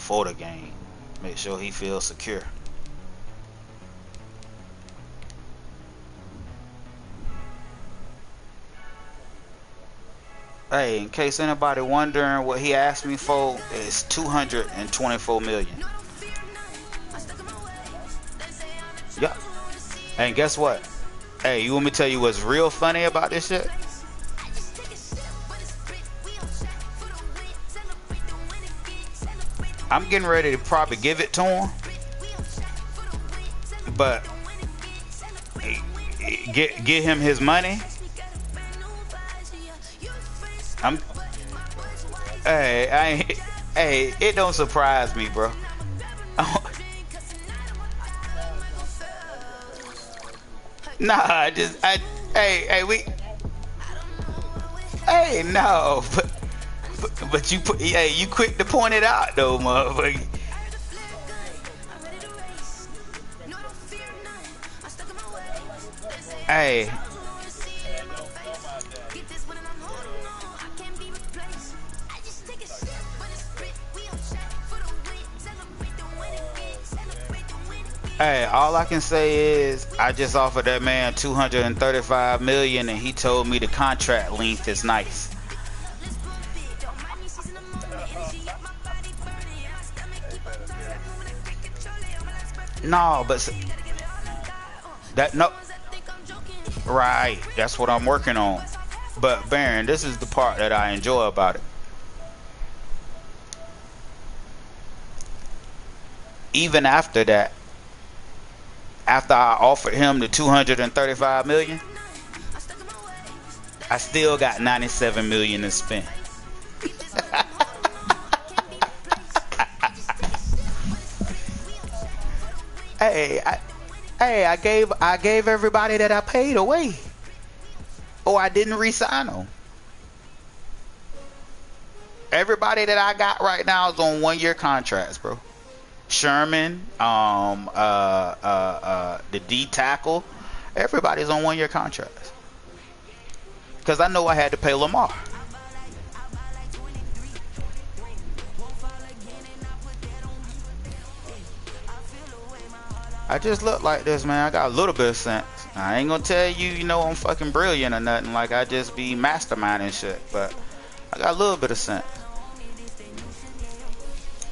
before the game. Make sure he feels secure. Hey, in case anybody wondering what he asked me for, it's 224 million. Yep. And guess what? Hey, you want me to tell you what's real funny about this shit? I'm getting ready to probably give it to him, but get him his money. Hey, it don't surprise me, bro. Nah, no, but you quick to point it out though, motherfucker. Hey. Hey, all I can say is I just offered that man 235 million and he told me the contract length is nice. No, but right, that's what I'm working on. But Baron, this is the part that I enjoy about it. Even after that, after I offered him the 235 million, I still got 97 million to spend. I gave everybody that I paid away, or I didn't re-sign them. Everybody that I got right now is on 1-year contracts, bro. Sherman, the D tackle, everybody's on 1-year contracts. Because I know I had to pay Lamar. I just look like this, man. I got a little bit of sense. I ain't gonna tell you, you know, I'm fucking brilliant or nothing. Like I just be masterminding shit, but I got a little bit of sense.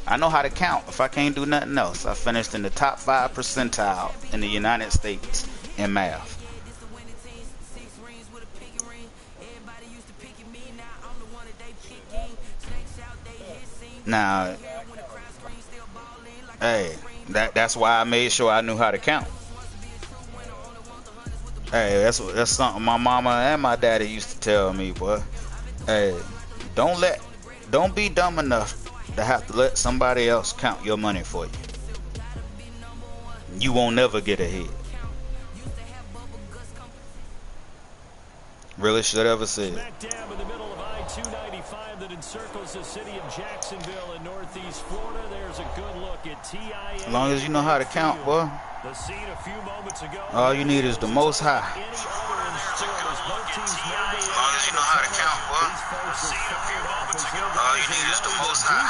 I know how to count if I can't do nothing else. I finished in the top 5 percentile in the United States in math. Now, hey, that's why I made sure I knew how to count. Hey, that's something my mama and my daddy used to tell me, boy. Hey, don't be dumb enough to have to let somebody else count your money for you. You won't never get ahead. Really should ever said. Smack dab in the middle of I-295 that encircles the city of Jacksonville in northeast Florida. There's a good look at TIA. As long as you know how to count, boy. The scene a few moments ago. All you need is the Most High. As long as you know how to count, boy. The scene a few moments ago. All you need is the Most High.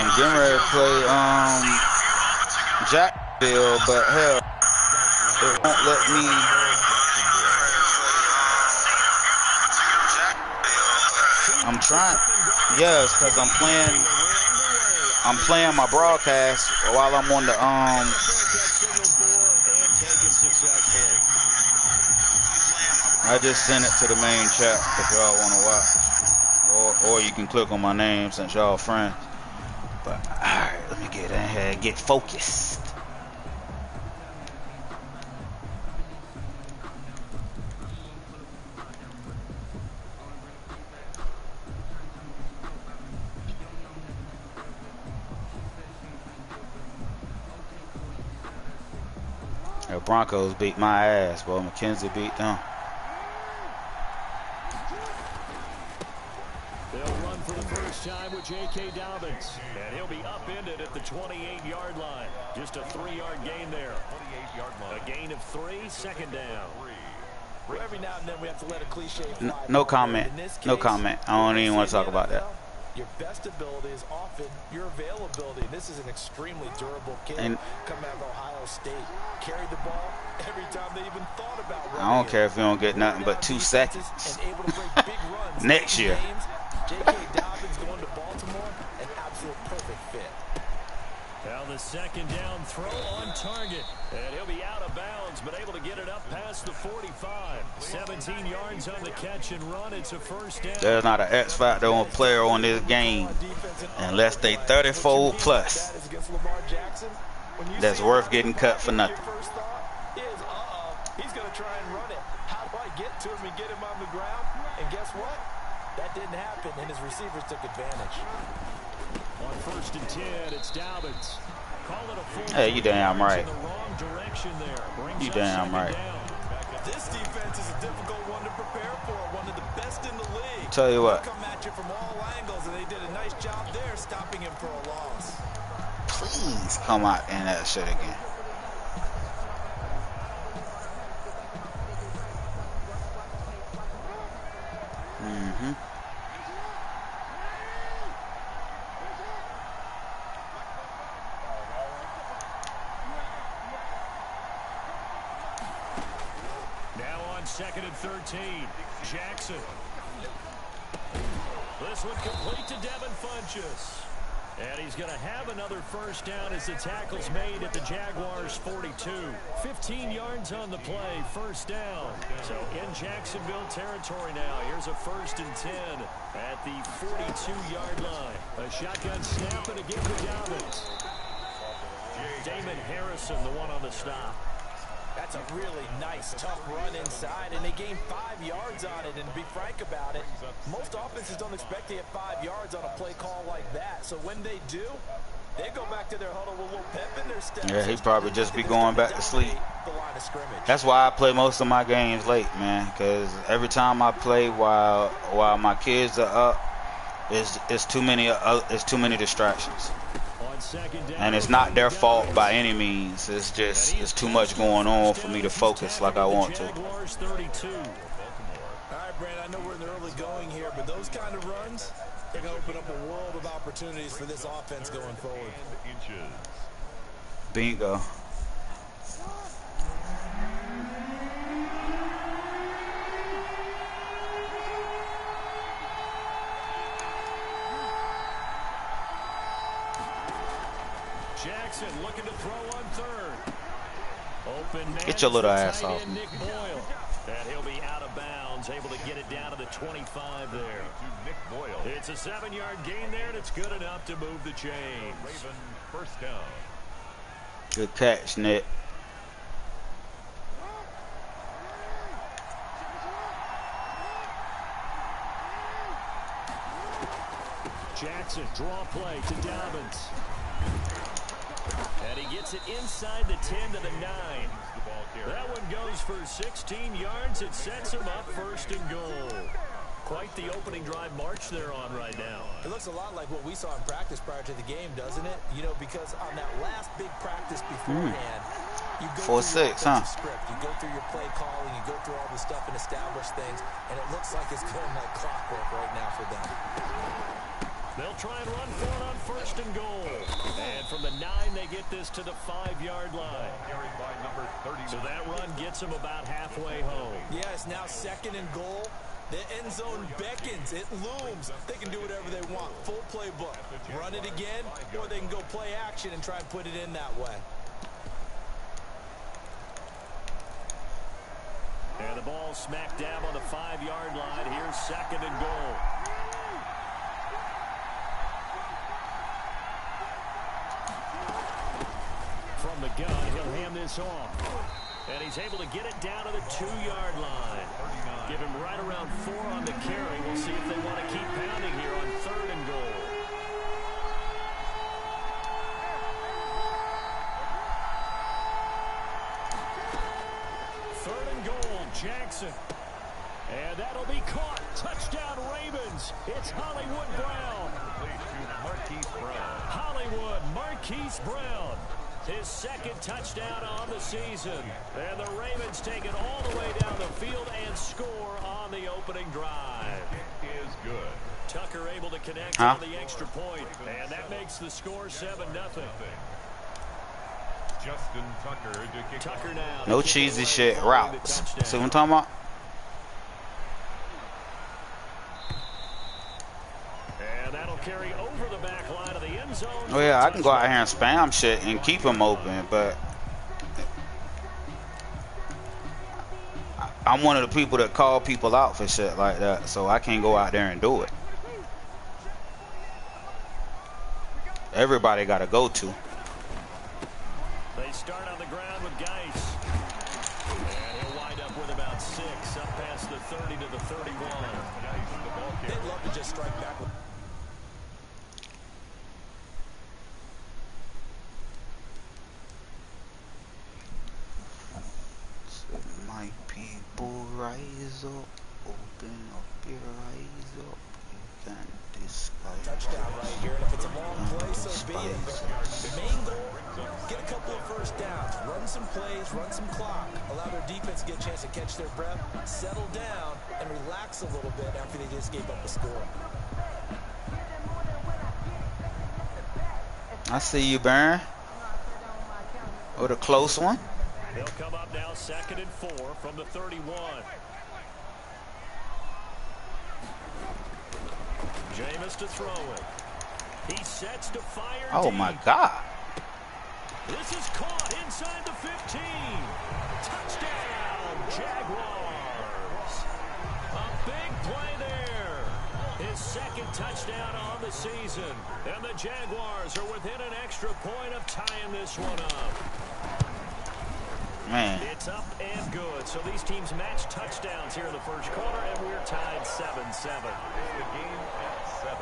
I'm getting ready to play Jacksonville, but hell, it won't let me. I'm trying. Yes, because I'm playing my broadcast while I'm on the I just sent it to the main chat if y'all want to watch, or you can click on my name since y'all friends. But alright, let me get in here and get focused. The Broncos beat my ass, bro. McKenzie beat them. They'll run for the first time with J.K. Dobbins, and he'll be upended at the 28-yard line. Just a 3-yard gain there. A gain of 3, second down. Every now and then we have to let a cliche fly. No comment. No comment. I don't even want to talk about that. Your best ability is often your availability. This is an extremely durable kid coming out of Ohio State. Carried the ball every time they even thought about running. I don't care if you don't get nothing but 2 seconds. And able to break big runs next year. J.K. Dobbins going to Baltimore, an absolute perfect fit. Now the second down throw on target. And he'll be out of bounds, but able to get it up past the 45. 17 yards on the catch and run. It's a first down. There's not an X factor on player on this game unless they 34 plus. That's worth getting cut for nothing. He's going to try and run it. How do I get to him and get him on the ground? And guess what? That didn't happen, and his receivers took advantage. On 1st and 10, it's Dobbins. Call it a full. Hey, you damn right. In the wrong direction there. Brings You up damn right. down. This defense is a difficult one to prepare for. One of the best in the league. Tell you what. They'll come at you from all angles, and they did a nice job there stopping him for a loss. Please come out in that shit again. Now on 2nd and 13, Jackson. This one complete to Devin Funchess. And he's going to have another first down as the tackle's made at the Jaguars' 42. 15 yards on the play, first down. So in Jacksonville territory now. Here's a 1st and 10 at the 42-yard line. A shotgun snap and a give to Dobbins. Damon Harrison, the one on the stop. That's a really nice, tough run inside, and they gained 5 yards on it. And to be frank about it, most offenses don't expect to get 5 yards on a play call like that. So when they do, they go back to their huddle with a little pep in their step. Yeah, he'd probably just be going back to sleep. That's why I play most of my games late, man, because every time I play while my kids are up, it's too many distractions. And it's not their fault by any means. It's just it's too much going on for me to focus like I want to. All right, Brandon, I know we're in the early going here, but those kind of runs, they're going to open up a world of opportunities for this offense going forward. Bingo. Jackson looking to throw on 3rd. Open man. Get your little ass off. Nick Boyle. And he'll be out of bounds, able to get it down to the 25 there. It's a 7-yard gain there, and it's good enough to move the chains. Raven, first down. Good catch, Nick. Jackson, draw play to Dobbins. And he gets it inside the 10 to the 9. That one goes for 16 yards. It sets him up 1st and goal. Quite the opening drive march they're on right now. It looks a lot like what we saw in practice prior to the game, doesn't it? You know, because on that last big practice beforehand, you go through your script, you go through your play calling, you go through all the stuff and establish things, and it looks like it's going like clockwork right now for them. They'll try and run for it on 1st and goal. And from the 9, they get this to the 5-yard line. So that run gets them about halfway home. Yeah, it's now 2nd and goal. The end zone beckons. It looms. They can do whatever they want. Full playbook. Run it again, or they can go play action and try and put it in that way. And the ball smack dab on the 5-yard line. Here's 2nd and goal. From the gun, he'll hand this off. And he's able to get it down to the 2-yard line. Give him right around 4 on the carry. We'll see if they want to keep pounding here on 3rd and goal. Third and goal, Jackson. And that'll be caught. Touchdown, Ravens. It's Hollywood Brown. Hollywood Marquise Brown. His 2nd touchdown on the season. And the Ravens take it all the way down the field and score on the opening drive. It is good. Tucker able to connect on the extra point, and that makes the score 7-0. Justin Tucker to kick Tucker now. No cheesy shit. Routes. See what I'm talking about? And that'll carry over the back line of the end zone. Oh yeah, I can go out here and spam shit and keep them open, but I'm one of the people that call people out for shit like that, so I can't go out there and do it. Everybody got to go to. They start on the ground with Geis. And he'll wind up with about 6, up past the 30 to the 31. They'd love to just strike back with. My people rise up, open up your eyes up. You can't disguise. Touchdown right here, and if it's a long play, so be it. The main goal, get a couple of first downs, run some plays, run some clock, allow their defense to get a chance to catch their breath, settle down, and relax a little bit after they just gave up a score. I see you, Baron. With a close one. They'll come up now 2nd and 4 from the 31. Jameis to throw it. He sets to fire. Oh my God. This is caught inside the 15. Touchdown, Jaguars. A big play there. His 2nd touchdown on the season. And the Jaguars are within an extra point of tying this one up. Man. It's up and good. So these teams match touchdowns here in the first quarter, and we're tied 7-7. the game at 7.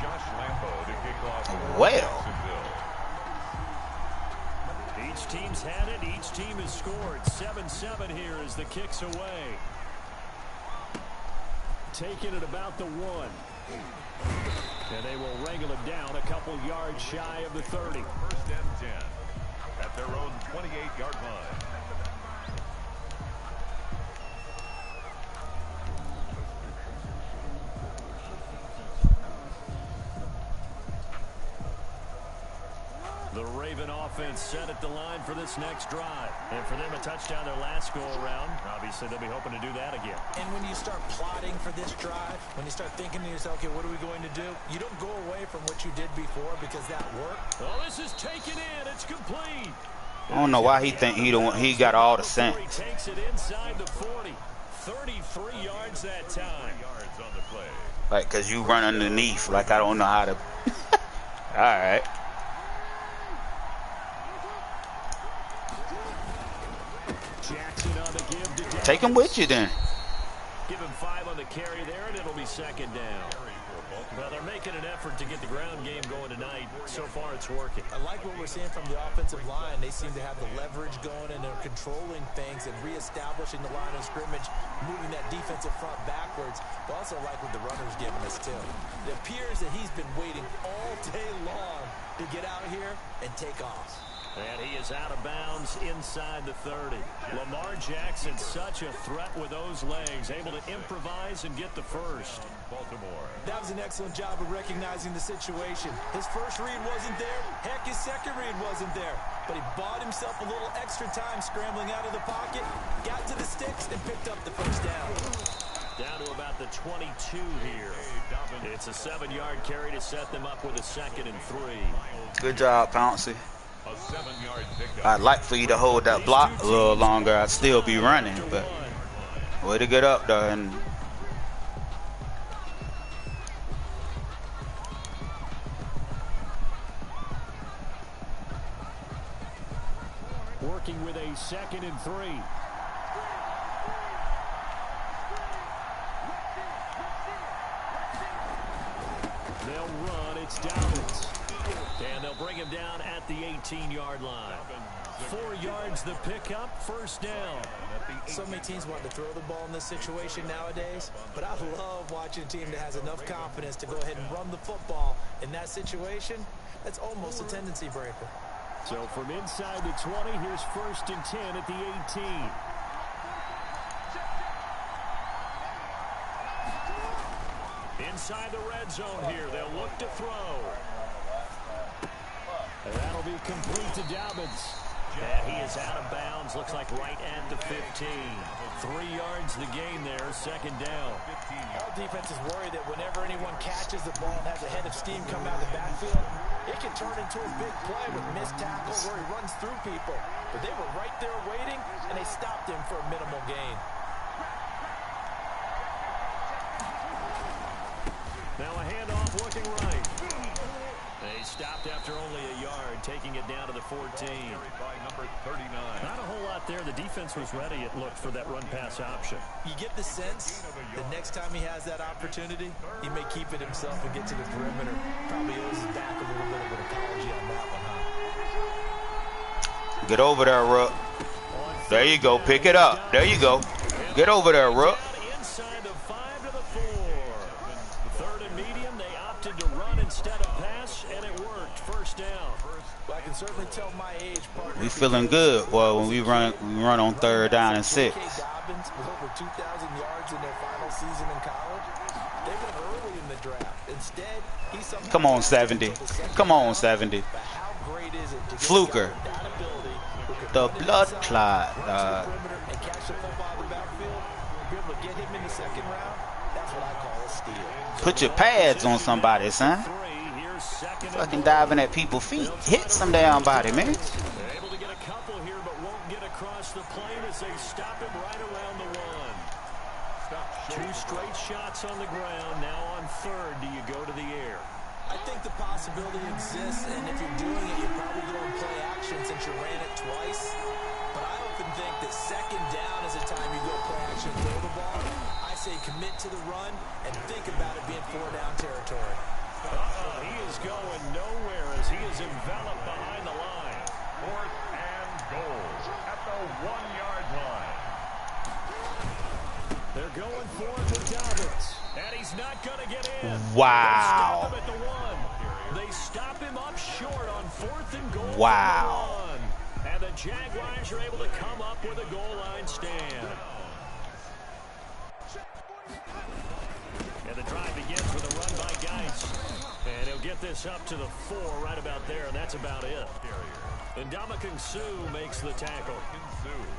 Josh Lambo to kick off. Well. Each team's had it. Each team has scored. 7-7 here as the kick's away. Taking it about the 1. And they will wrangle it down a couple yards shy of the 30. 1st and 10 at their own 28-yard line. The Raven offense set at the line for this next drive. And for them, a touchdown their last go-around. Obviously, they'll be hoping to do that again. And when you start plotting for this drive, when you start thinking to yourself, okay, what are we going to do? You don't go away from what you did before because that worked. Oh, this is taken in. It's complete. I don't know why he think he got all the sense. He takes it inside the 40. 33 yards that time. Yards on the play. Like, cause you run underneath. Like I don't know how to. All right. Jackson on the give to Dallas. Take him with you then. Give him 5 on the carry there, and it'll be 2nd down. Well, they're making an effort to get the ground game going tonight. So far, it's working. I like what we're seeing from the offensive line. They seem to have the leverage going, and they're controlling things and reestablishing the line of scrimmage, moving that defensive front backwards. But also like what the runner's giving us, too. It appears that he's been waiting all day long to get out here and take off. And he is out of bounds inside the 30. Lamar Jackson, such a threat with those legs, able to improvise and get the first. Baltimore. That was an excellent job of recognizing the situation. His first read wasn't there. Heck, his second read wasn't there. But he bought himself a little extra time scrambling out of the pocket, got to the sticks, and picked up the first down. Down to about the 22 here. It's a 7-yard carry to set them up with a 2nd and 3. Good job, Pouncy. A 7-yard pickup. I'd like for you to hold that block a little longer. I'd still be running, but way to get up there. And working with a 2nd and 3. They'll run. It's Dobbins. And they'll bring him down at the 18-yard line. 4 yards the pickup, first down. So many teams want to throw the ball in this situation nowadays, but I love watching a team that has enough confidence to go ahead and run the football in that situation. That's almost a tendency breaker. So from inside the 20, here's 1st and 10 at the 18. Inside the red zone here. They'll look to throw. And that'll be complete to Dobbins. And he is out of bounds. Looks like right at the 15. 3 yards the gain there. Second down. Our defense is worried that whenever anyone catches the ball and has a head of steam come out of the backfield, it can turn into a big play with missed tackles where he runs through people. But they were right there waiting, and they stopped him for a minimal gain. Now a handoff looking right. They stopped after only a yard, taking it down to the 14. By number 39. Not a whole lot there. The defense was ready, it looked, for that run-pass option. You get the sense the next time he has that opportunity, he may keep it himself and get to the perimeter. Probably owes his back a little bit of an apology on that one, huh? Get over there, Ruck. There you go. Pick it up. There you go. Get over there, Ruck. Inside the 5 to the 4. Third and medium, they opted to run instead of pass, and it worked. First down. Well, I can certainly tell my age, partner. We feeling good, boy, when we run on 3rd down and 6. Dobbins with over 2,000 yards in their final season in college. They went early in the draft. Instead, he somehow... Come on, 70. Come on, 70. But how great is it to get Fluker. that ability, who can The run blood inside, clot. run to the perimeter, and catch the football in the backfield? Be able to get him in the second round? That's what I call a steal. Put your pads on somebody, son. Fucking diving at people's feet. Hit some damn body, man. They're able to get a couple here, but won't get across the plane as they stop him right around the 1. 2 straight shots on the ground. Now on 3rd, do you go to the air? I think the possibility exists, and if you're doing it, you're probably going to play action since you ran it twice. But I often think that second down is a time you go play action, throw the ball. I say commit to the run and think about it being 4-down territory. He is going nowhere as he is enveloped behind the line. 4th and goal at the 1-yard line. They're going for it with Dobbins. And he's not going to get in. Wow. They stop him at the 1. They stop him up short on 4th and goal. Wow. From the 1. And the Jaguars are able to come up with a goal line stand. And the drive begins with a run by Geis. And he'll get this up to the 4 right about there, and that's about it. And Ndamukong Suh makes the tackle.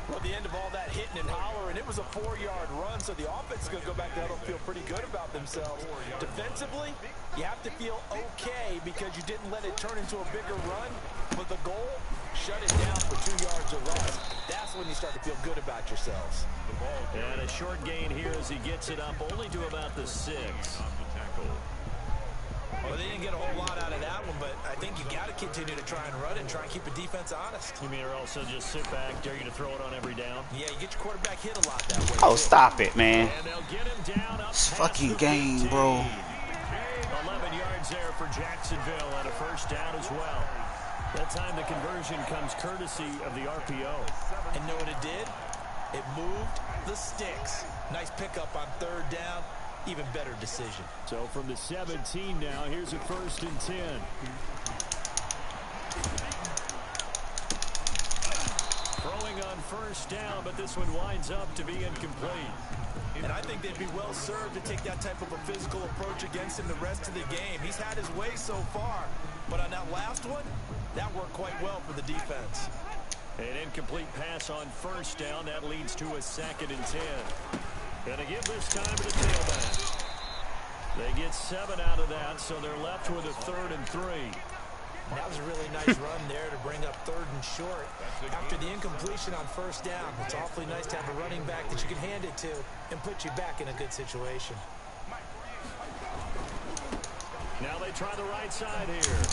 Well, at the end of all that hitting and hollering, it was a 4-yard run, so the offense is going to go back there and feel pretty good about themselves. Defensively, you have to feel okay because you didn't let it turn into a bigger run, but the goal, shut it down for 2 yards or less. That's when you start to feel good about yourselves. And a short gain here as he gets it up only to about the 6. Well, they didn't get a whole lot out of that one, but I think you got to continue to try and run and try and keep the defense honest. You mean or also just sit back, dare you to throw it on every down? Yeah, you get your quarterback hit a lot that way. Oh, stop it, man. And they'll get him down up This past fucking the game, 15. bro. 11 yards there for Jacksonville and a first down as well. That time the conversion comes courtesy of the RPO. And know what it did? It moved the sticks. Nice pickup on 3rd down. Even better decision. So from the 17 now, here's a 1st and 10. Throwing on 1st down, but this one winds up to be incomplete. And I think they'd be well served to take that type of a physical approach against him the rest of the game. He's had his way so far, but on that last one, that worked quite well for the defense. An incomplete pass on 1st down. That leads to a 2nd and 10. Gonna give this time to the tailback. They get 7 out of that, so they're left with a 3rd and 3. That was a really nice run there to bring up 3rd and short. After the incompletion on 1st down, it's awfully nice to have a running back that you can hand it to and put you back in a good situation. Now they try the right side here.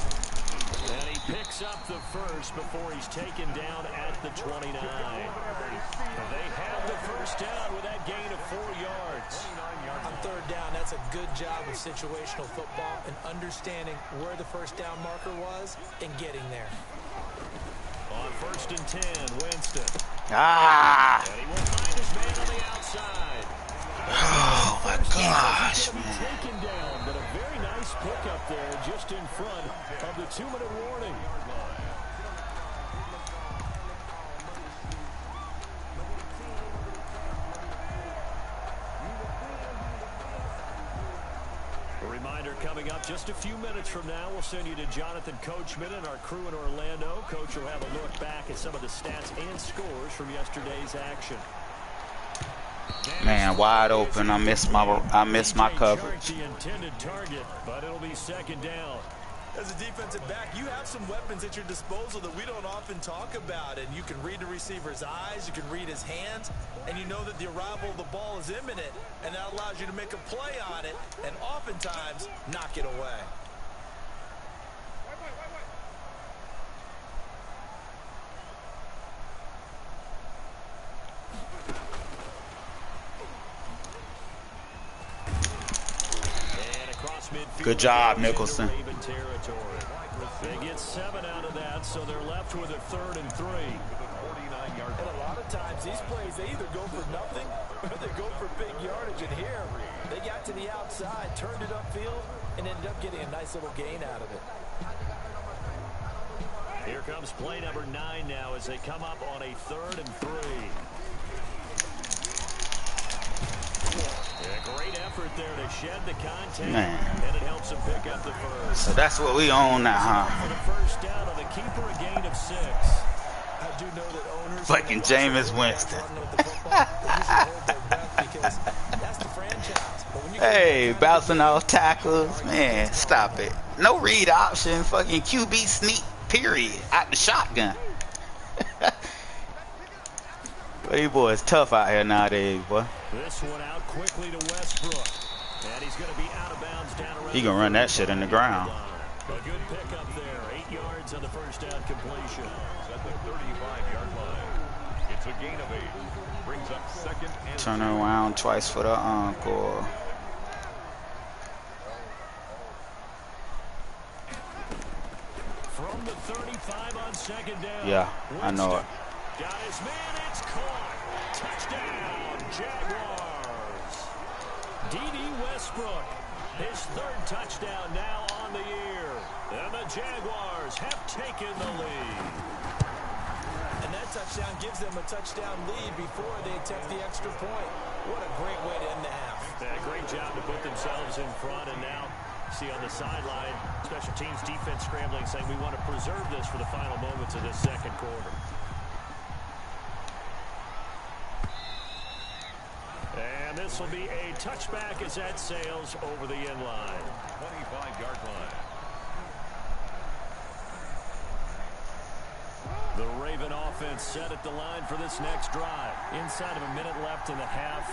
And he picks up the 1st before he's taken down at the 29. They have the 1st down with that gain of 4 yards. On 3rd down, that's a good job of situational football and understanding where the 1st down marker was and getting there. On 1st and 10, Winston. Ah! And he will find his man on the outside. Oh, my gosh, man. Taken down, but a very nice pickup there just in front of the 2-minute warning. A reminder coming up just a few minutes from now. We'll send you to Jonathan Coachman and our crew in Orlando. Coach will have a look back at some of the stats and scores from yesterday's action. Man, wide open. I missed my coverage. The intended target, but it'll be second down. As a defensive back, you have some weapons at your disposal that we don't often talk about. And you can read the receiver's eyes, you can read his hands, and you know that the arrival of the ball is imminent, and that allows you to make a play on it and oftentimes knock it away. Good job, Nicholson. They get 7 out of that, so they're left with a 3rd and 3. And a lot of times these plays, they either go for nothing or they go for big yardage. And here, they got to the outside, turned it upfield, and ended up getting a nice little gain out of it. Here comes play number 9 now as they come up on a 3rd and 3. A great effort there to shed the contact, and it helps them pick up the first. So that's what we own now, huh? For the first down on the keeper, a gain of 6. I do know that owners fucking Jameis Winston. Hey, bouncing off tackles, man, stop it. No read option, fucking QB sneak, period, out the shotgun. But these boys tough out here nowadays, boy. This one out quickly to Westbrook. And he's going to be out of bounds down around. He gonna run that shit in the ground. A good pickup there. 8 yards on the first down completion. At the 35-yard line. It's a gain of 8. Brings up 2nd and Turn around twice for the encore. From the 35 on 2nd down. Yeah, I know it. Got his man, it's caught. Touchdown, Jaguars. D.D. Westbrook, his 3rd touchdown now on the year. And the Jaguars have taken the lead. And that touchdown gives them a touchdown lead before they attempt the extra point. What a great way to end the half. Yeah, great job to put themselves in front, and now see on the sideline, special teams defense scrambling, saying we want to preserve this for the final moments of this second quarter. And this will be a touchback as that sails over the end line. 25-yard line. The Raven offense set at the line for this next drive. Inside of a minute left in the half.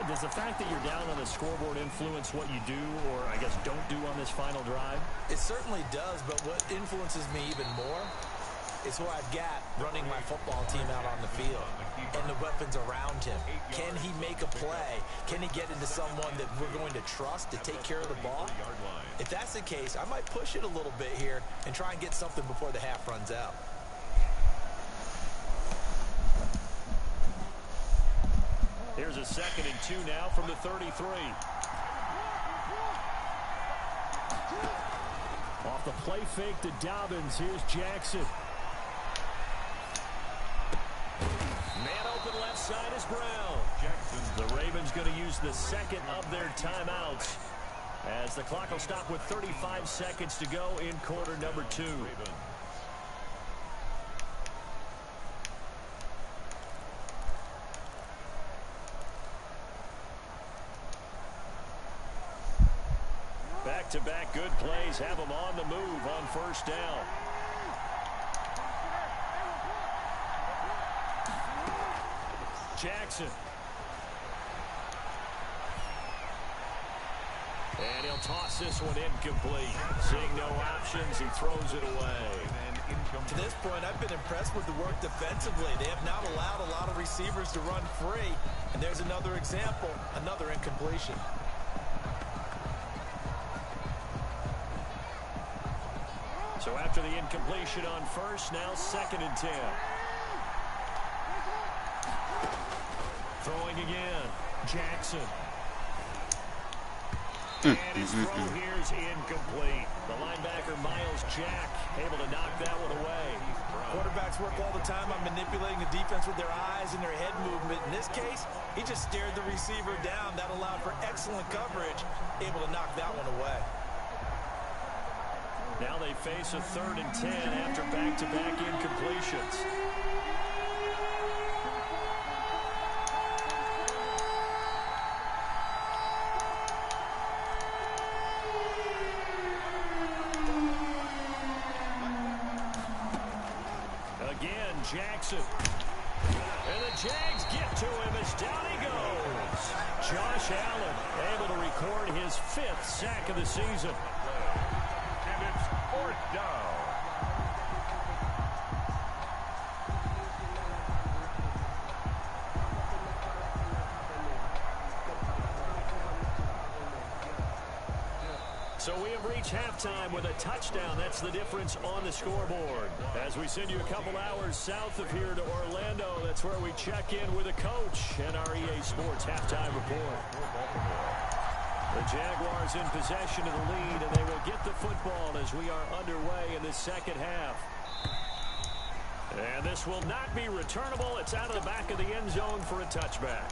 Does the fact that you're down on the scoreboard influence what you do, or I guess don't do on this final drive? It certainly does, but what influences me even more is who I've got running my football team out on the field and the weapons around him. Can he make a play? Can he get into someone that we're going to trust to take care of the ball? If that's the case, I might push it a little bit here and try and get something before the half runs out. Here's a 2nd and 2 now from the 33. Off the play fake to Dobbins. Here's Jackson. Man open left side is Brown. The Ravens going to use the 2nd of their timeouts as the clock will stop with 35 seconds to go in quarter number 2. Back-to-back good plays have them on the move on first down. Jackson. And he'll toss this one incomplete. Seeing no options, he throws it away. To this point, I've been impressed with the work defensively. They have not allowed a lot of receivers to run free. And there's another example, another incompletion. So after the incompletion on first, now 2nd and 10. Throwing again, Jackson. And his throw here is incomplete. The linebacker, Miles Jack, able to knock that one away. Quarterbacks work all the time on manipulating the defense with their eyes and their head movement. In this case, he just stared the receiver down. That allowed for excellent coverage, able to knock that one away. Now they face a 3rd and 10 after back-to-back incompletions. Again, Jackson. And the Jags get to him as down he goes. Josh Allen able to record his 5th sack of the season. And it's 4th down. So we have reached halftime with a touchdown. That's the difference on the scoreboard. As we send you a couple hours south of here to Orlando, that's where we check in with a coach and our EA Sports halftime report. The Jaguars in possession of the lead, and they will get the football as we are underway in the second half. And this will not be returnable. It's out of the back of the end zone for a touchback.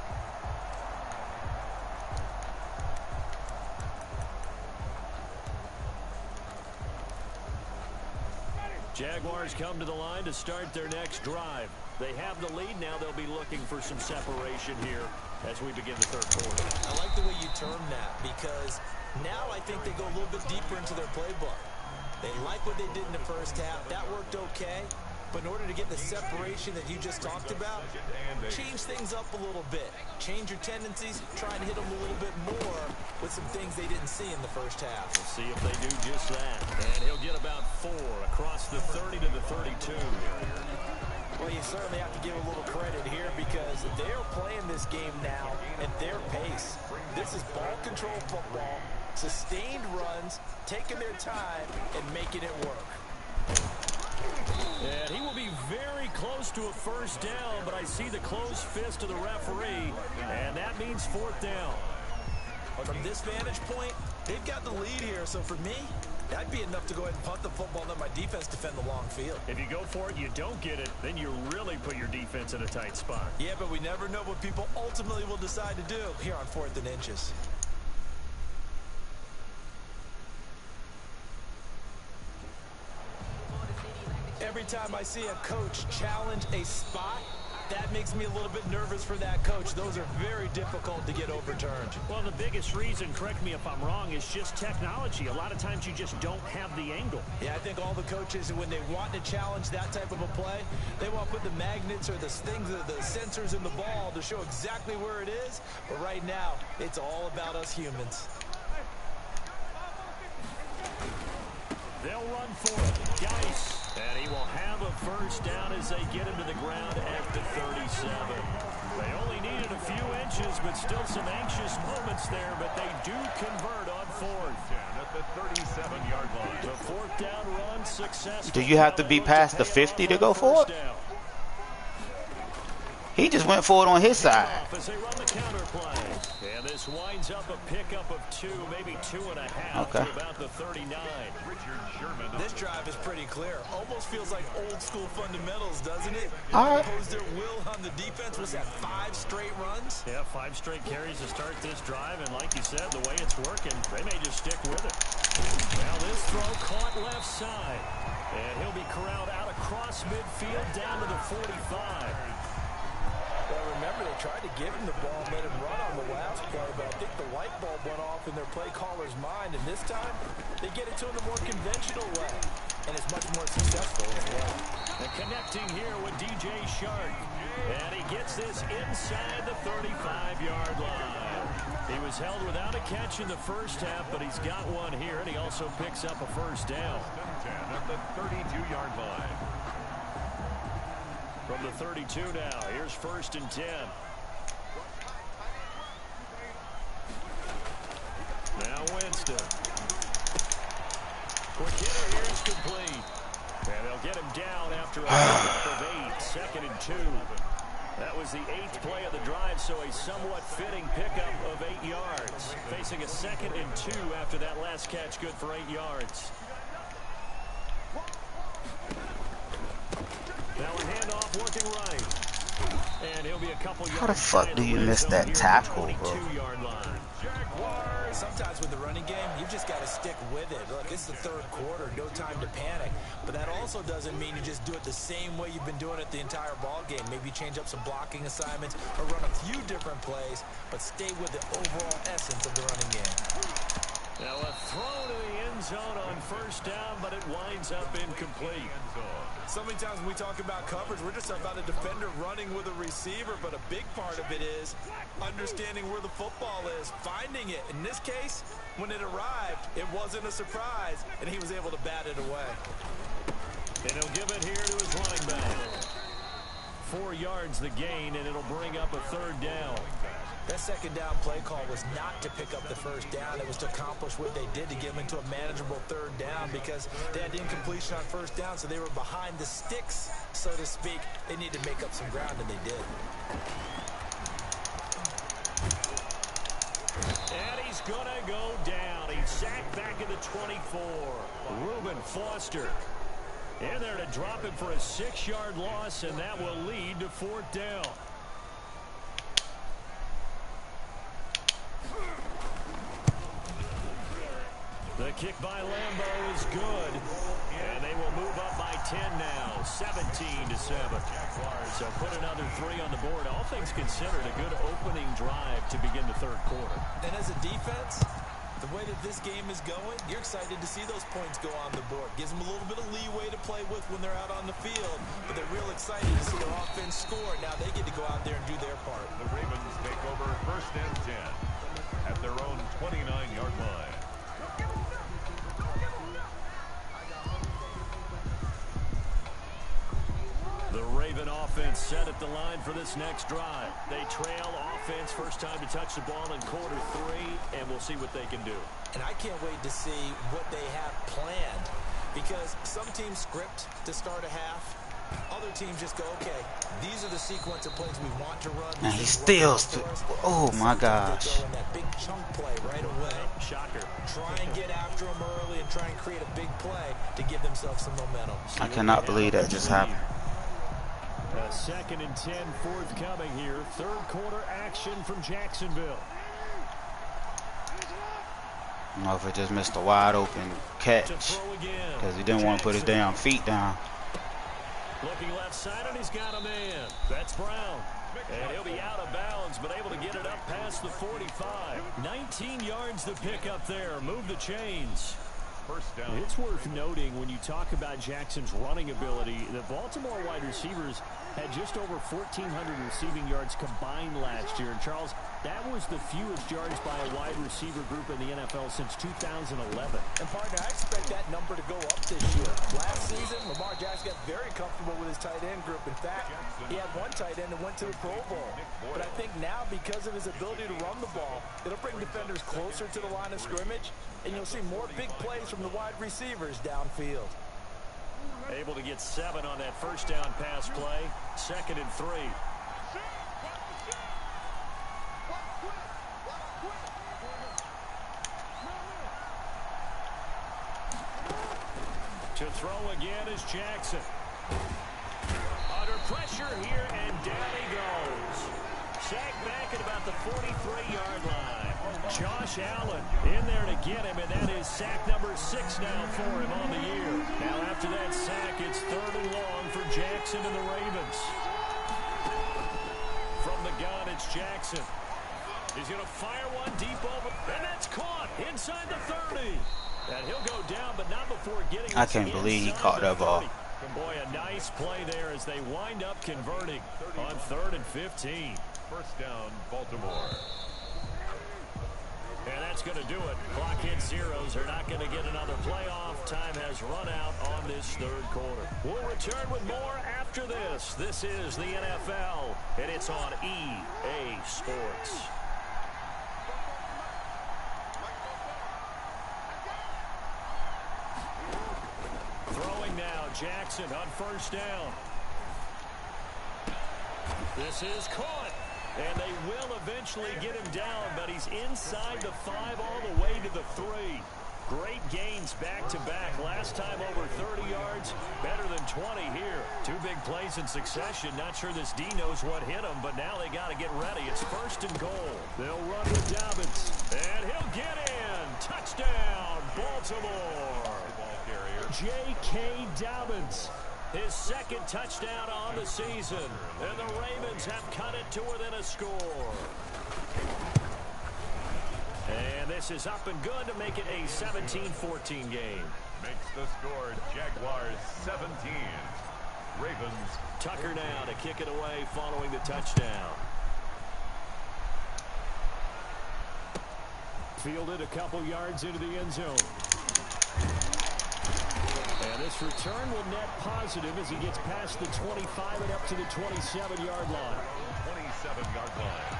Jaguars come to the line to start their next drive. They have the lead. Now they'll be looking for some separation here as we begin the 3rd quarter. I like the way you term that, because now I think they go a little bit deeper into their playbook. They like what they did in the first half. That worked okay. But in order to get the separation that you just talked about, change things up a little bit. Change your tendencies, try and hit them a little bit more with some things they didn't see in the first half. We'll see if they do just that. And he'll get about 4 across the 30 to the 32. Well, you certainly have to give a little credit here because they're playing this game now at their pace. This is ball control football, sustained runs, taking their time, and making it work. And he will be very close to a 1st down, but I see the closed fist of the referee, and that means 4th down. From this vantage point, they've got the lead here, so for me, that'd be enough to go ahead and punt the football and let my defense defend the long field. If you go for it, you don't get it, then you really put your defense in a tight spot. Yeah, but we never know what people ultimately will decide to do here on 4th and inches. Every time I see a coach challenge a spot, that makes me a little bit nervous for that coach. Those are very difficult to get overturned. Well, the biggest reason, correct me if I'm wrong, is just technology. A lot of times you just don't have the angle. Yeah, I think all the coaches, when they want to challenge that type of a play, they want to put the magnets or the things, the sensors in the ball to show exactly where it is. But right now, it's all about us humans. They'll run for it. Geis. And he will have a 1st down as they get him to the ground at the 37. They only needed a few inches, but still some anxious moments there, but they do convert on 4th. At the 37-yard line. The 4th down run successful. Do you have to be past the 50 to go for it? He just went for it on his side. As they run the counter play. And this winds up a pickup of 2, maybe 2.5 to about the 39. This drive is pretty clear. Almost feels like old school fundamentals, doesn't it? All right. Impose their will on the defense. Was that 5 straight runs? Yeah, 5 straight carries to start this drive. And like you said, the way it's working, they may just stick with it. Now this throw caught left side. And he'll be corralled out across midfield down to the 45. Well, remember, they tried to give him the ball and let him run on the last play, but I think the light bulb went off in their play caller's mind, and this time, they get it to him the more conventional way, and it's much more successful as well. And connecting here with DJ Shark, and he gets this inside the 35-yard line. He was held without a catch in the first half, but he's got one here, and he also picks up a 1st down. At the 32-yard line. From the 32 now, here's 1st and 10. Now Winston. Quick hitter here is complete. And they'll get him down after a pickup of 8, 2nd and 2. That was the 8th play of the drive, so a somewhat fitting pickup of 8 yards. Facing a 2nd and 2 after that last catch, good for 8 yards. Now a handoff working right. And he'll be a couple yards. How the fuck do you miss that tackle, bro? Sometimes with the running game, you've just got to stick with it. Look, it's the 3rd quarter, no time to panic. But that also doesn't mean you just do it the same way you've been doing it the entire ball game. Maybe change up some blocking assignments or run a few different plays, but stay with the overall essence of the running game. Now a throw to the end zone on 1st down, but it winds up incomplete. So many times when we talk about coverage, we're just about a defender running with a receiver, but a big part of it is understanding where the football is, finding it. In this case, when it arrived, it wasn't a surprise, and he was able to bat it away. And he'll give it here to his running back. 4 yards the gain, and it'll bring up a 3rd down. That 2nd down play call was not to pick up the 1st down. It was to accomplish what they did to get them into a manageable 3rd down because they had incompletion on 1st down, so they were behind the sticks, so to speak. They needed to make up some ground, and they did. And he's going to go down. He's sacked back at the 24. Reuben Foster in there to drop it for a 6-yard loss, and that will lead to 4th down. The kick by Lambeau is good, and they will move up by 10 now, 17-7. So put another 3 on the board. All things considered, a good opening drive to begin the 3rd quarter. And as a defense, the way that this game is going, you're excited to see those points go on the board. Gives them a little bit of leeway to play with when they're out on the field, but they're real excited to see their offense score. Now they get to go out there and do their part. The Ravens take over 1st and 10 at their own 29-yard line. The Raven offense set at the line for this next drive. They trail offense, first time to touch the ball in quarter 3, and we'll see what they can do. And I can't wait to see what they have planned, because some teams script to start a half. Other teams just go, okay, these are the sequence of plays we want to run. And he still, oh my gosh. That big chunk play right away. Shocker. Try and get after them early and try and create a big play to give themselves some momentum. I cannot believe that just happened. A 2nd and 10 forthcoming here. 3rd quarter action from Jacksonville. I don't know if it just missed a wide open catch because he didn't want to put his damn feet down. Looking left side, and he's got a man. That's Brown. And he'll be out of bounds, but able to get it up past the 45. 19 yards to pick up there. Move the chains. 1st down. It's worth noting when you talk about Jackson's running ability, the Baltimore wide receivers had just over 1,400 receiving yards combined last year. And Charles, that was the fewest yards by a wide receiver group in the NFL since 2011. And partner, I expect that number to go up this year. Last season, Lamar Jackson got very comfortable with his tight end group. In fact, he had one tight end that went to the Pro Bowl. But I think now, because of his ability to run the ball, it'll bring defenders closer to the line of scrimmage, and you'll see more big plays from the wide receivers downfield. Able to get 7 on that 1st down pass play. 2nd and 3. To throw again is Jackson. Under pressure here, and down he goes. Sacked back at about the 43-yard line. Josh Allen in there to get him, and that is sack number 6 now for him on the year. Now after that sack, it's 3rd and long for Jackson and the Ravens. From the gun, it's Jackson. He's going to fire one deep over, and that's caught inside the 30. And he'll go down, but not before getting. I can't believe he caught that ball. And boy, a nice play there as they wind up converting on 3rd and 15. 1st down, Baltimore. And that's going to do it. Clock hits zeros. They're not going to get another playoff. Time has run out on this 3rd quarter. We'll return with more after this. This is the NFL, and it's on EA Sports. Throwing now, Jackson on 1st down. This is caught. And they will eventually get him down, but he's inside the 5 all the way to the 3. Great gains back-to-back. Last time over 30 yards, better than 20 here. 2 big plays in succession. Not sure this D knows what hit him, but now they got to get ready. It's 1st and goal. They'll run with Dobbins, and he'll get in. Touchdown, Baltimore. J.K. Dobbins. His 2nd touchdown on the season. And the Ravens have cut it to within a score. And this is up and good to make it a 17-14 game. Makes the score Jaguars 17. Ravens. Tucker now to kick it away following the touchdown. Fielded a couple yards into the end zone. And this return will net positive as he gets past the 25 and up to the 27-yard line. 27-yard line.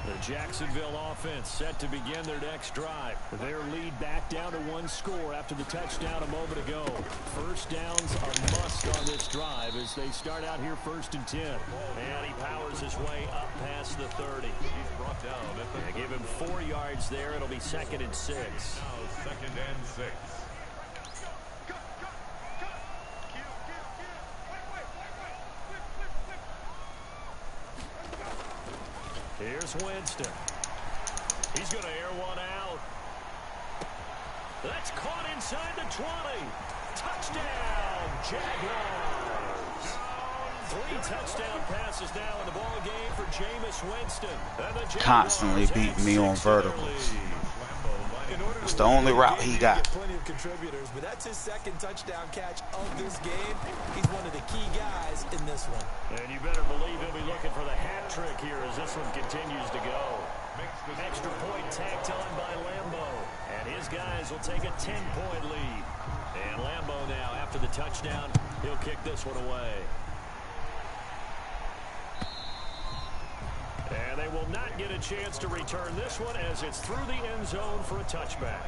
The Jacksonville offense set to begin their next drive. Their lead back down to 1 score after the touchdown a moment ago. First downs a must on this drive as they start out here 1st and 10. And he powers his way up past the 30. He's brought down at the give him 4 yards there. It'll be 2nd and 6. Now 2nd and 6. Here's Winston. He's going to air one out. That's caught inside the 20. Touchdown, Jaguars. 3 touchdown passes now in the ball game for Jameis Winston. And the Jaguars constantly beating me on verticals. It's the only route he got. Plenty of contributors, but that's his 2nd touchdown catch of this game. He's one of the key guys in this one. And you better believe he'll be looking for the hat trick here as this one continues to go. Extra point tacked on by Lambeau. And his guys will take a 10-point lead. And Lambeau now, after the touchdown, he'll kick this one away. And they will not get a chance to return this one as it's through the end zone for a touchback.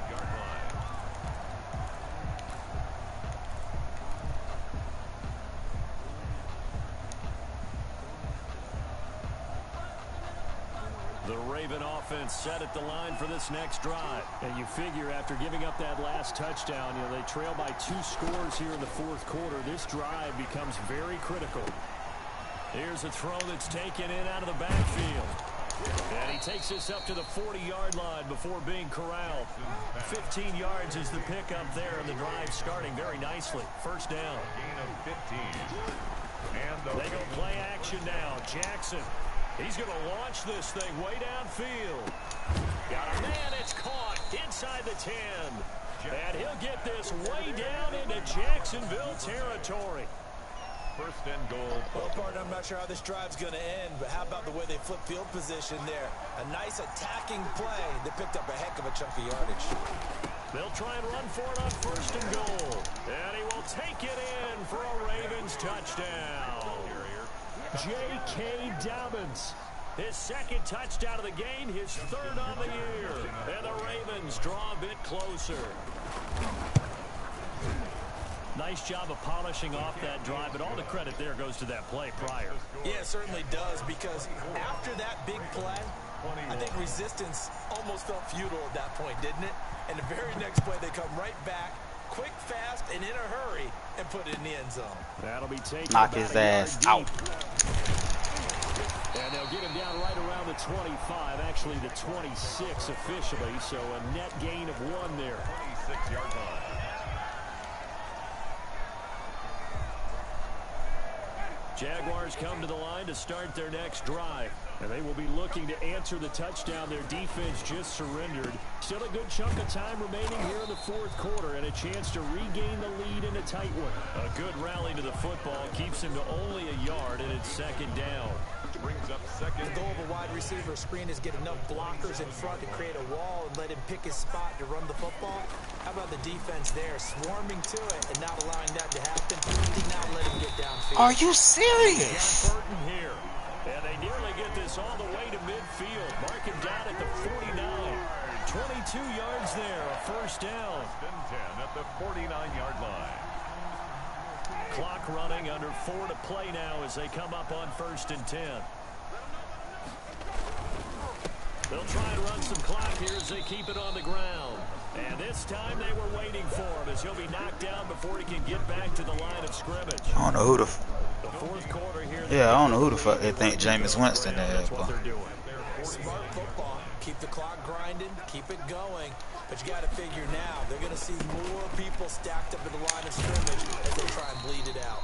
The Raven offense set at the line for this next drive. And you figure after giving up that last touchdown, they trail by 2 scores here in the 4th quarter. This drive becomes very critical. Here's a throw that's taken in out of the backfield. And he takes this up to the 40-yard line before being corralled. 15 yards is the pickup there, and the drive starting very nicely. 1st down. Gain of 15. And they go play action now. Jackson. He's going to launch this thing way downfield. Got a man. It's caught inside the 10. And he'll get this way down into Jacksonville territory. 1st and goal. Well, partner, I'm not sure how this drive's going to end, but how about the way they flip field position there? A nice attacking play. They picked up a heck of a chunk of yardage. They'll try and run for it on 1st and goal. And he will take it in for a Ravens touchdown. J.K. Dobbins. His 2nd touchdown of the game, his 3rd on the year. And the Ravens draw a bit closer. Nice job of polishing off that drive, but all the credit there goes to that play prior. Yeah, it certainly does, because after that big play, I think resistance almost felt futile at that point, didn't it? And the very next play, they come right back, quick, fast, and in a hurry, and put it in the end zone. That'll be taken. Knock his ass out. And they'll get him down right around the 25, actually the 26 officially, so a net gain of 1 there. 26-yard line. Jaguars come to the line to start their next drive. And they will be looking to answer the touchdown their defense just surrendered. Still a good chunk of time remaining here in the 4th quarter and a chance to regain the lead in a tight one. A good rally to the football keeps him to only a yard, and it's 2nd down. Brings up 2nd. The goal of a wide receiver screen is get enough blockers in front to create a wall and let him pick his spot to run the football. How about the defense there, swarming to it and not allowing that to happen? Did not let him get downfield. Are you serious? Burton here. And they nearly get this all the way to midfield. Mark him down at the 49. 22 yards there, a 1st down. 10 at the 49-yard line. Clock running, under 4 to play now as they come up on 1st and 10. They'll try and run some clock here as they keep it on the ground. And this time they were waiting for him as he'll be knocked down before he can get back to the line of scrimmage. I don't know who the 4th quarter here. Yeah, I don't know who the fuck they think Jameis Winston is. That's what they're doing. Smart football. Keep the clock grinding. Keep it going. But you got to figure now they're going to see more people stacked up at the line of scrimmage as they try and bleed it out.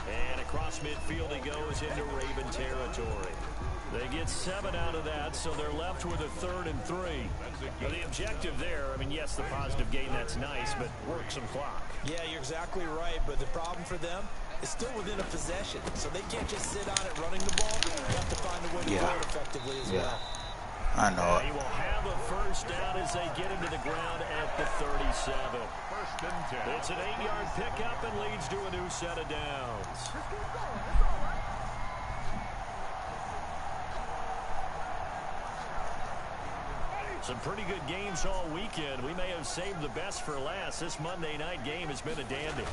And across midfield he goes into Raven territory. They get 7 out of that, so they're left with a 3rd and 3. Now the objective there, I mean, yes, the positive gain, that's nice, but work some clock. Yeah, you're exactly right, but the problem for them is still within a possession, so they can't just sit on it running the ball. They have to find a way to do it effectively as well. I know He will have a 1st down as they get him to the ground at the 37. 1st and 10. It's an 8-yard pickup and leads to a new set of downs. Some pretty good games all weekend. We may have saved the best for last. This Monday night game has been a dandy.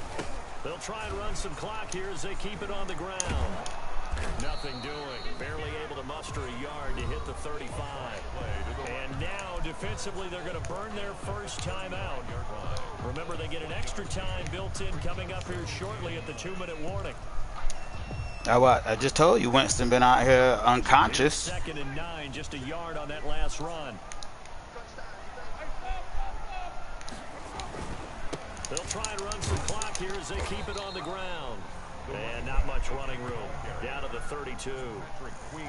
They'll try and run some clock here as they keep it on the ground. Nothing doing. Barely able to muster a yard to hit the 35. And now, defensively, they're going to burn their 1st timeout. Remember, they get an extra time built in coming up here shortly at the 2-minute warning. I just told you Winston been out here unconscious. 2nd and 9, just a yard on that last run. They'll try and run some clock here as they keep it on the ground. And not much running room. Down to the 32.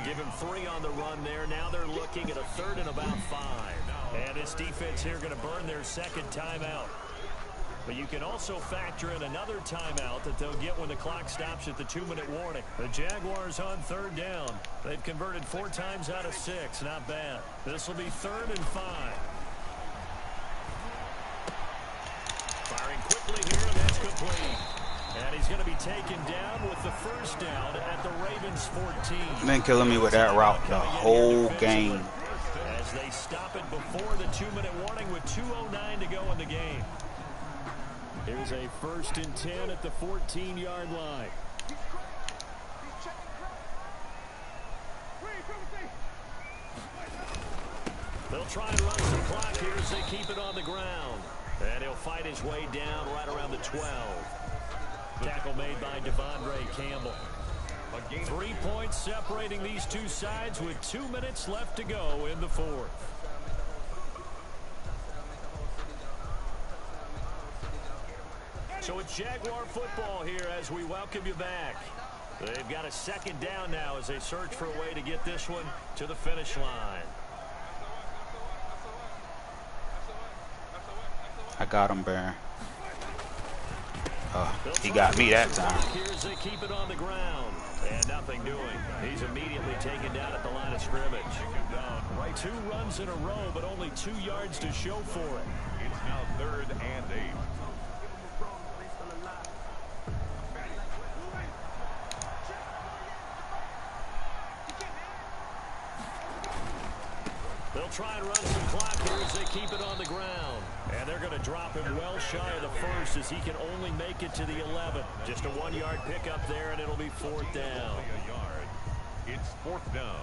Give him 3 on the run there. Now they're looking at a 3rd and about 5. And this defense here going to burn their 2nd timeout. But you can also factor in another timeout that they'll get when the clock stops at the 2-minute warning. The Jaguars on 3rd down. They've converted 4 times out of 6. Not bad. This will be 3rd and 5. Firing quickly here, and that's complete. And he's going to be taken down with the 1st down at the Ravens 14. Been killing me with that route the whole game. As they stop it before the 2-minute warning with 2:09 to go in the game. Here's a 1st and 10 at the 14-yard line. They'll try and run some clock here as they keep it on the ground. And he'll fight his way down right around the 12. Tackle made by Devondre Campbell. 3 points separating these two sides with 2 minutes left to go in the 4th. So it's Jaguar football here as we welcome you back. They've got a 2nd down now as they search for a way to get this one to the finish line. I got him, Baron. He got me that time. Here's they keep it on the ground. And nothing doing. He's immediately taken down at the line of scrimmage. 2 runs in a row, but only 2 yards to show for it. It's now 3rd and 8. They'll try and run some clock here as they keep it on the ground. And they're going to drop him well shy of the 1st as he can only make it to the 11. Just a 1-yard pickup there, and it'll be 4th down. It's 4th down.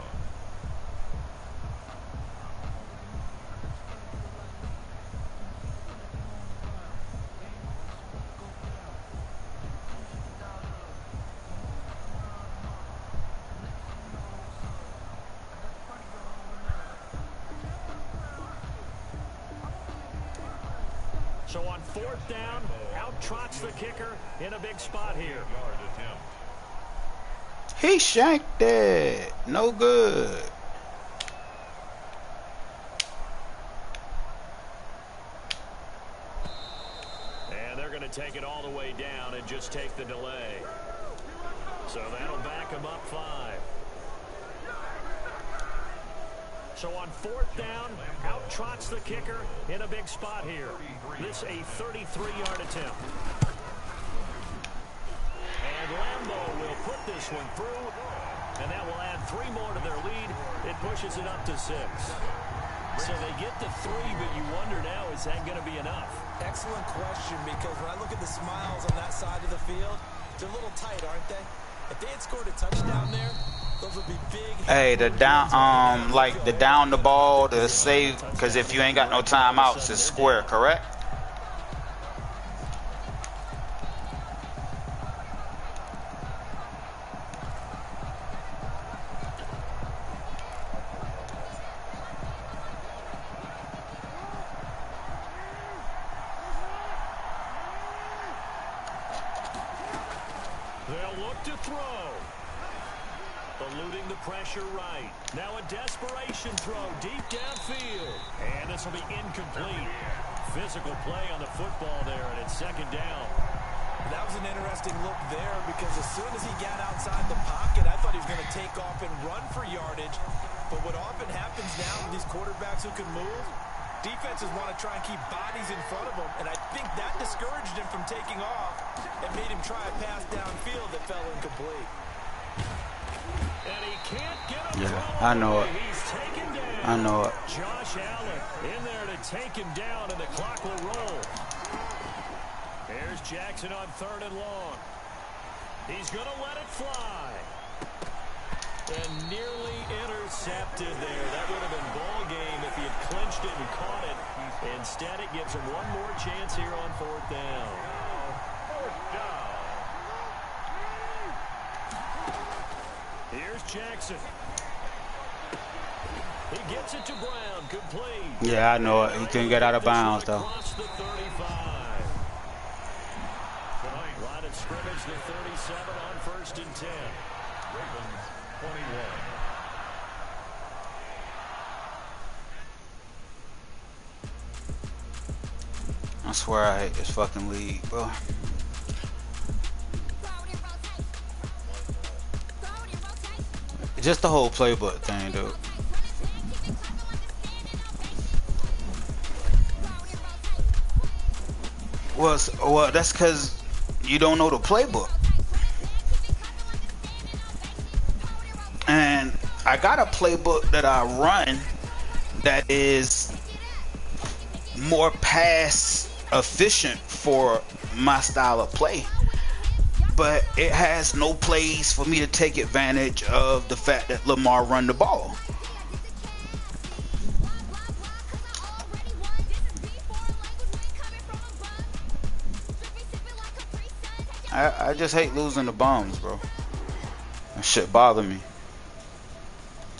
So on 4th down, out trots the kicker in a big spot here. He shanked it. No good. And they're going to take it all the way down and just take the delay. So that'll back them up 5. So on 4th down, out trots the kicker in a big spot here. This a 33-yard attempt. And Lambeau will put this one through, and that will add 3 more to their lead. It pushes it up to 6. So they get the 3, but you wonder now, is that going to be enough? Excellent question, because when I look at the smiles on that side of the field, They're a little tight, aren't they? If they had scored a touchdown there, those would be big. Hey, the down, like the down the ball, the save, because if you ain't got no timeouts, it's square, correct? They'll look to throw. Eluding the pressure right. Now a desperation throw deep downfield. And this will be incomplete. Physical play on the football there, and it's second down. That was an interesting look there because as soon as he got outside the pocket, I thought he was going to take off and run for yardage. But what often happens now with these quarterbacks who can move, defenses want to try and keep bodies in front of them, and I think that discouraged him from taking off and made him try a pass downfield that fell incomplete. And he can't get him. Yeah, I know it. He's taken down. I know it. Josh Allen in there to take him down, and the clock will roll. Here's Jackson on 3rd and long. He's going to let it fly. And nearly intercepted there. That would have been ball game if he had clinched it and caught it. Instead, it gives him one more chance here on 4th down. Here's Jackson. He gets it to Brown. Complete. Yeah, I know it. He couldn't get out of bounds, though. Across the 35. Line of scrimmage, the 37 on 1st and 10. Ravens 21. I swear I hate this fucking league, bro. Just the whole playbook thing, dude. Well, that's because you don't know the playbook. And I got a playbook that I run that is more pass efficient for my style of play, but it has no plays for me to take advantage of the fact that Lamar run the ball. I just hate losing the bombs, bro. That shit bother me.